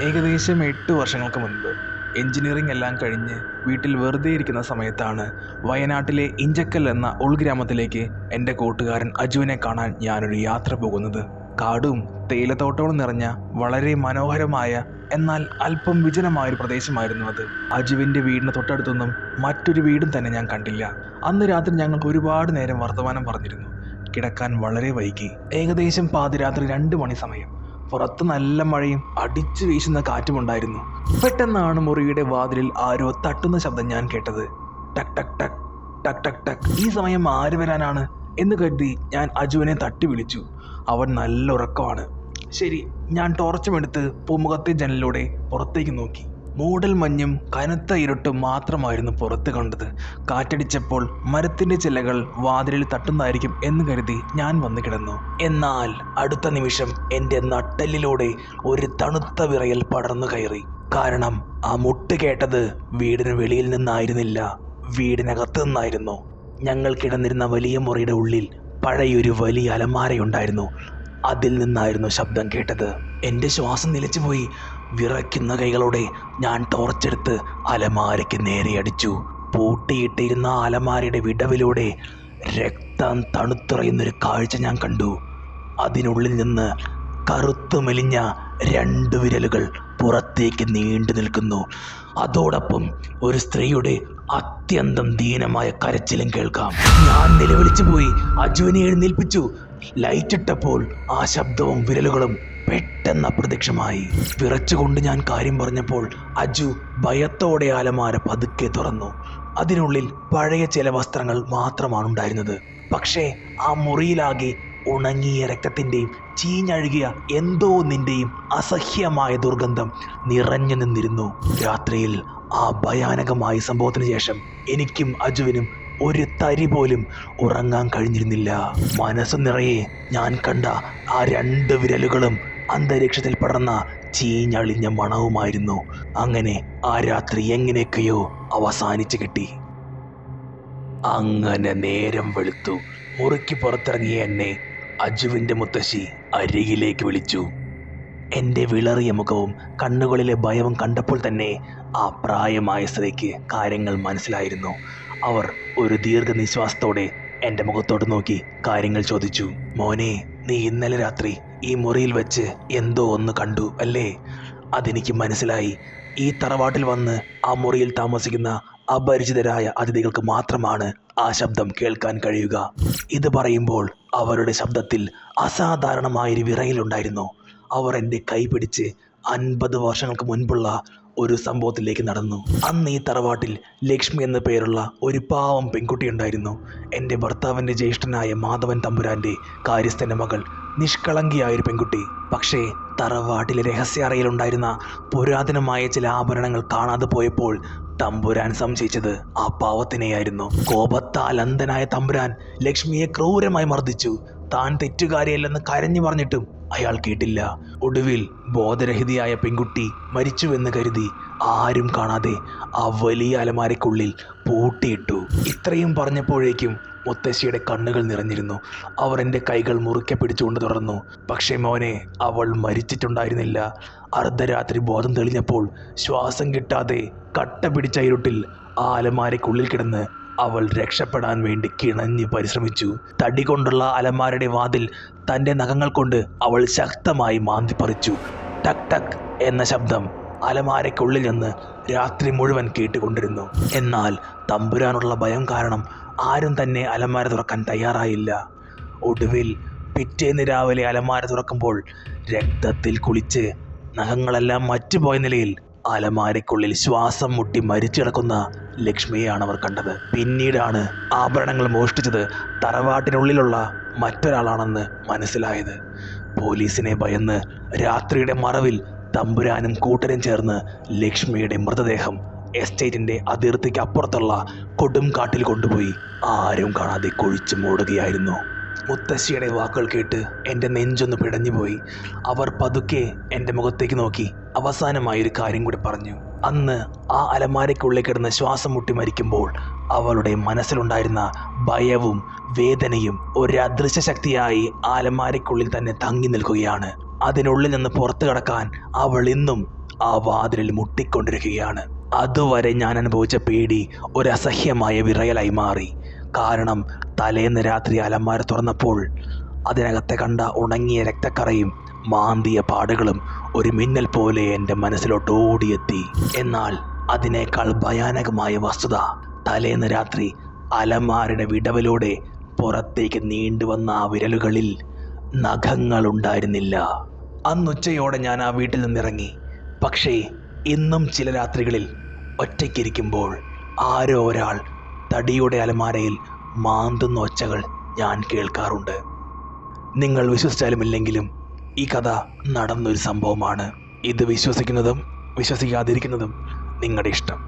ഏകദേശം 8 വർഷങ്ങൾക്ക് മുൻപ് എഞ്ചിനീയറിംഗ് എല്ലാം കഴിഞ്ഞ് വീട്ടിൽ വെറുതെ ഇരിക്കുന്ന സമയത്താണ് വയനാട്ടിലെ ഇഞ്ചക്കൽ എന്ന ഉൾഗ്രാമത്തിലേക്ക് എൻ്റെ കൂട്ടുകാരൻ അജുവിനെ കാണാൻ ഞാനൊരു യാത്ര പോകുന്നത്. കാടും തേയിലത്തോട്ടവും നിറഞ്ഞ വളരെ മനോഹരമായ എന്നാൽ അല്പം വിജനമായൊരു പ്രദേശമായിരുന്നു അത്. അജുവിൻ്റെ വീടിന് തൊട്ടടുത്തൊന്നും മറ്റൊരു വീടും തന്നെ ഞാൻ കണ്ടില്ല. അന്ന് രാത്രി ഞങ്ങൾ ഒരുപാട് നേരം വർത്തമാനം പറഞ്ഞിരുന്നു. കിടക്കാൻ വളരെ വൈകി. ഏകദേശം പാതിരാത്രി 2 മണി സമയം. പുറത്ത് നല്ല മഴയും അടിച്ചു വീശുന്ന കാറ്റുമുണ്ടായിരുന്നു. പെട്ടെന്നാണ് മുറിയുടെ വാതിലിൽ ആരോ തട്ടുന്ന ശബ്ദം ഞാൻ കേട്ടത്. ടക് ടക് ടക് ടക് ടക് ടക്. ഈ സമയം ആര് വരാനാണ് എന്ന് കരുതി ഞാൻ അജുവിനെ തട്ടി വിളിച്ചു. അവൻ നല്ല ഉറക്കമാണ്. ശരി, ഞാൻ ടോർച്ചും എടുത്ത് പൂമുഖത്തെ ജനലിലൂടെ പുറത്തേക്ക് നോക്കി. മൂടൽ മഞ്ഞും കനത്ത ഇരുട്ടും മാത്രമായിരുന്നു പുറത്ത് കണ്ടത്. കാറ്റടിച്ചപ്പോൾ മരത്തിന്റെ ചില്ലകൾ വാതിലിൽ തട്ടുന്നതായിരിക്കും എന്ന് കരുതി ഞാൻ വന്നു കിടന്നു. എന്നാൽ അടുത്ത നിമിഷം എൻ്റെ നട്ടെല്ലിലൂടെ ഒരു തണുത്ത വിറയൽ പടർന്നു കയറി. കാരണം ആ മുട്ട് കേട്ടത് വീടിന് വെളിയിൽ നിന്നായിരുന്നില്ല, വീടിനകത്ത് നിന്നായിരുന്നു. ഞങ്ങൾ കിടന്നിരുന്ന വലിയ മുറിയുടെ ഉള്ളിൽ പഴയൊരു വലിയ അലമാരയുണ്ടായിരുന്നു. അതിൽ നിന്നായിരുന്നു ശബ്ദം കേട്ടത്. എൻ്റെ ശ്വാസം നിലച്ചുപോയി. വിറയ്ക്കുന്ന കൈകളോടെ ഞാൻ ടോർച്ചെടുത്ത് അലമാരയ്ക്ക് നേരെ അടിച്ചു. പൂട്ടിയിട്ടിരുന്ന അലമാരയുടെ വിടവിലൂടെ രക്തം തണുത്തുറയുന്നൊരു കാഴ്ച ഞാൻ കണ്ടു. അതിനുള്ളിൽ നിന്ന് കറുത്തു മെലിഞ്ഞ 2 വിരലുകൾ പുറത്തേക്ക് നീണ്ടു നിൽക്കുന്നു. അതോടൊപ്പം ഒരു സ്ത്രീയുടെ അത്യന്തം ദീനമായ കരച്ചിലും കേൾക്കാം. ഞാൻ നിലവിളിച്ചു പോയി. അജുവിനെ എഴുന്നേൽപ്പിച്ചു. ലൈറ്റ് ഇട്ടപ്പോൾ ആ ശബ്ദവും വിരലുകളും പെട്ടെന്ന് അപ്രത്യക്ഷമായി. വിറച്ചുകൊണ്ട് ഞാൻ കാര്യം പറഞ്ഞപ്പോൾ അജു ഭയത്തോടെ അലമാര പതുക്കെ തുറന്നു. അതിനുള്ളിൽ പഴയ ചില വസ്ത്രങ്ങൾ മാത്രമാണ് ഉണ്ടായിരുന്നത്. പക്ഷേ ആ മുറിയിലാകെ ഉണങ്ങിയ രക്തത്തിൻ്റെയും ചീഞ്ഞഴുകിയ എന്തോ ഒന്നിൻ്റെയും അസഹ്യമായ ദുർഗന്ധം നിറഞ്ഞു നിന്നിരുന്നു. രാത്രിയിൽ ആ ഭയാനകമായ സംഭവത്തിന് ശേഷം എനിക്കും അജുവിനും ഒരു തരി പോലും ഉറങ്ങാൻ കഴിഞ്ഞിരുന്നില്ല. മനസ്സു നിറയെ ഞാൻ കണ്ട ആ 2 വിരലുകളും അന്തരീക്ഷത്തിൽ പടർന്ന ചീഞ്ഞളിഞ്ഞ മണവുമായിരുന്നു. അങ്ങനെ ആ രാത്രി എങ്ങനെയൊക്കെയോ അവസാനിച്ചു കിട്ടി. അങ്ങനെ നേരം വെളുത്തു. മുറിക്ക് പുറത്തിറങ്ങിയ എന്നെ അജുവിൻ്റെ മുത്തശ്ശി അരികിലേക്ക് വിളിച്ചു. എൻ്റെ വിളറിയ മുഖവും കണ്ണുകളിലെ ഭയവും കണ്ടപ്പോൾ തന്നെ ആ പ്രായമായ സ്ത്രീക്ക് കാര്യങ്ങൾ മനസ്സിലായിരുന്നു. അവർ ഒരു ദീർഘനിശ്വാസത്തോടെ എൻ്റെ മുഖത്തോട്ട് നോക്കി കാര്യങ്ങൾ ചോദിച്ചു. മോനെ, നീ ഇന്നലെ രാത്രി ഈ മുറിയിൽ വെച്ച് എന്തോ ഒന്ന് കണ്ടു അല്ലേ? അതെനിക്ക് മനസ്സിലായി. ഈ തറവാട്ടിൽ വന്ന് ആ മുറിയിൽ താമസിക്കുന്ന അപരിചിതരായ അതിഥികൾക്ക് മാത്രമാണ് ആ ശബ്ദം കേൾക്കാൻ കഴിയുക. ഇത് പറയുമ്പോൾ അവരുടെ ശബ്ദത്തിൽ അസാധാരണമായൊരു വിറയലുണ്ടായിരുന്നു. അവർ എൻ്റെ കൈ പിടിച്ച് 50 വർഷങ്ങൾക്ക് മുൻപുള്ള ഒരു സംഭവത്തിലേക്ക് നടന്നു. അന്ന് ഈ തറവാട്ടിൽ ലക്ഷ്മി എന്ന പേരുള്ള ഒരു പാവം പെൺകുട്ടി ഉണ്ടായിരുന്നു. എൻ്റെ ഭർത്താവിൻ്റെ ജ്യേഷ്ഠനായ മാധവൻ തമ്പുരാൻ്റെ കാര്യസ്ഥൻ്റെ മകൾ. നിഷ്കളങ്കിയായൊരു പെൺകുട്ടി. പക്ഷേ തറവാട്ടിലെ രഹസ്യാറയിലുണ്ടായിരുന്ന പുരാതനമായ ചില ആഭരണങ്ങൾ കാണാതെ പോയപ്പോൾ തമ്പുരാൻ സംശയിച്ചത് ആ പാവത്തിനെയായിരുന്നു. കോപത്താൽ അന്ധനായ തമ്പുരാൻ ലക്ഷ്മിയെ ക്രൂരമായി മർദ്ദിച്ചു. താൻ തെറ്റുകാരിയല്ലെന്ന് കരഞ്ഞു പറഞ്ഞിട്ടും അയാൾ കേട്ടില്ല. ഒടുവിൽ ബോധരഹിതയായ പെൺകുട്ടി മരിച്ചുവെന്ന് കരുതി ആരും കാണാതെ ആ വലിയ അലമാരയ്ക്കുള്ളിൽ പൂട്ടിയിട്ടു. ഇത്രയും പറഞ്ഞപ്പോഴേക്കും മുത്തശ്ശിയുടെ കണ്ണുകൾ നിറഞ്ഞിരുന്നു. അവർ എൻ്റെ കൈകൾ മുറുക്കെ പിടിച്ചുകൊണ്ട് തുടർന്നു. പക്ഷേ മോനെ, അവൾ മരിച്ചിട്ടുണ്ടായിരുന്നില്ല. അർദ്ധരാത്രി ബോധം തെളിഞ്ഞപ്പോൾ ശ്വാസം കിട്ടാതെ കട്ട പിടിച്ച ഇരുട്ടിൽ ആ അലമാരയ്ക്കുള്ളിൽ കിടന്ന് അവൾ രക്ഷപ്പെടാൻ വേണ്ടി കിണഞ്ഞ് പരിശ്രമിച്ചു. തടി കൊണ്ടുള്ള അലമാരയുടെ വാതിൽ തൻ്റെ നഖങ്ങൾ കൊണ്ട് അവൾ ശക്തമായി മാന്തിപ്പറിച്ചു. ടക് ടക് എന്ന ശബ്ദം അലമാരയ്ക്കുള്ളിൽ നിന്ന് രാത്രി മുഴുവൻ കേട്ടുകൊണ്ടിരുന്നു. എന്നാൽ തമ്പുരാനുള്ള ഭയം കാരണം ആരും തന്നെ അലമാര തുറക്കാൻ തയ്യാറായില്ല. ഒടുവിൽ പിറ്റേന്ന് രാവിലെ അലമാര തുറക്കുമ്പോൾ രക്തത്തിൽ കുളിച്ച് നഖങ്ങളെല്ലാം മറ്റുപോയ നിലയിൽ അലമാരയ്ക്കുള്ളിൽ ശ്വാസം മുട്ടി മരിച്ചു കിടക്കുന്ന ലക്ഷ്മിയെയാണ് അവർ കണ്ടത്. പിന്നീടാണ് ആഭരണങ്ങൾ മോഷ്ടിച്ചത് തറവാട്ടിനുള്ളിലുള്ള മറ്റൊരാളാണെന്ന് മനസ്സിലായത്. പോലീസിനെ ഭയന്ന് രാത്രിയുടെ മറവിൽ തമ്പുരാനും കൂട്ടരും ചേർന്ന് ലക്ഷ്മിയുടെ മൃതദേഹം എസ്റ്റേറ്റിൻ്റെ അതിർത്തിക്ക് അപ്പുറത്തുള്ള കൊടും കാട്ടിൽ കൊണ്ടുപോയി ആരും കാണാതെ കുഴിച്ചു മൂടുകയായിരുന്നു. മുത്തശ്ശിയുടെ വാക്കുകൾ കേട്ട് എൻ്റെ നെഞ്ചൊന്ന് പിടഞ്ഞുപോയി. അവർ പതുക്കെ എൻ്റെ മുഖത്തേക്ക് നോക്കി അവസാനമായൊരു കാര്യം കൂടി പറഞ്ഞു. അന്ന് ആ അലമാരയ്ക്കുള്ളിൽ കിടന്ന് ശ്വാസം മുട്ടി മരിക്കുമ്പോൾ അവളുടെ മനസ്സിലുണ്ടായിരുന്ന ഭയവും വേദനയും ഒരു അദൃശ്യ ശക്തിയായി ആ അലമാരയ്ക്കുള്ളിൽ തന്നെ തങ്ങി നിൽക്കുകയാണ്. അതിനുള്ളിൽ നിന്ന് പുറത്തു കടക്കാൻ അവൾ ഇന്നും ആ വാതിലിൽ മുട്ടിക്കൊണ്ടിരിക്കുകയാണ്. അതുവരെ ഞാൻ അനുഭവിച്ച പേടി ഒരസഹ്യമായ വിറയലായി മാറി. കാരണം തലേന്ന് രാത്രി അലമാര തുറന്നപ്പോൾ അതിനകത്തെ കണ്ട ഉണങ്ങിയ രക്തക്കറയും മാന്തിയ പാടുകളും ഒരു മിന്നൽ പോലെ എൻ്റെ മനസ്സിലോട്ട് ഓടിയെത്തി. എന്നാൽ അതിനേക്കാൾ ഭയാനകമായ വസ്തുത, തലേന്ന് രാത്രി അലമാരയുടെ വിടവിലൂടെ പുറത്തേക്ക് നീണ്ടുവന്ന ആ വിരലുകളിൽ നഖങ്ങളുണ്ടായിരുന്നില്ല. അന്നുച്ചയോടെ ഞാൻ ആ വീട്ടിൽ നിന്നിറങ്ങി. പക്ഷേ ഇന്നും ചില രാത്രികളിൽ ഒറ്റയ്ക്കിരിക്കുമ്പോൾ ആരോ ഒരാൾ തടിയുടെ അലമാരയിൽ മാന്തുന്ന ഒച്ചകൾ ഞാൻ കേൾക്കാറുണ്ട്. നിങ്ങൾ വിശ്വസിച്ചാലും ഇല്ലെങ്കിലും ഈ കഥ നടന്നൊരു സംഭവമാണ്. ഇത് വിശ്വസിക്കുന്നതും വിശ്വസിക്കാതിരിക്കുന്നതും നിങ്ങളുടെ ഇഷ്ടം.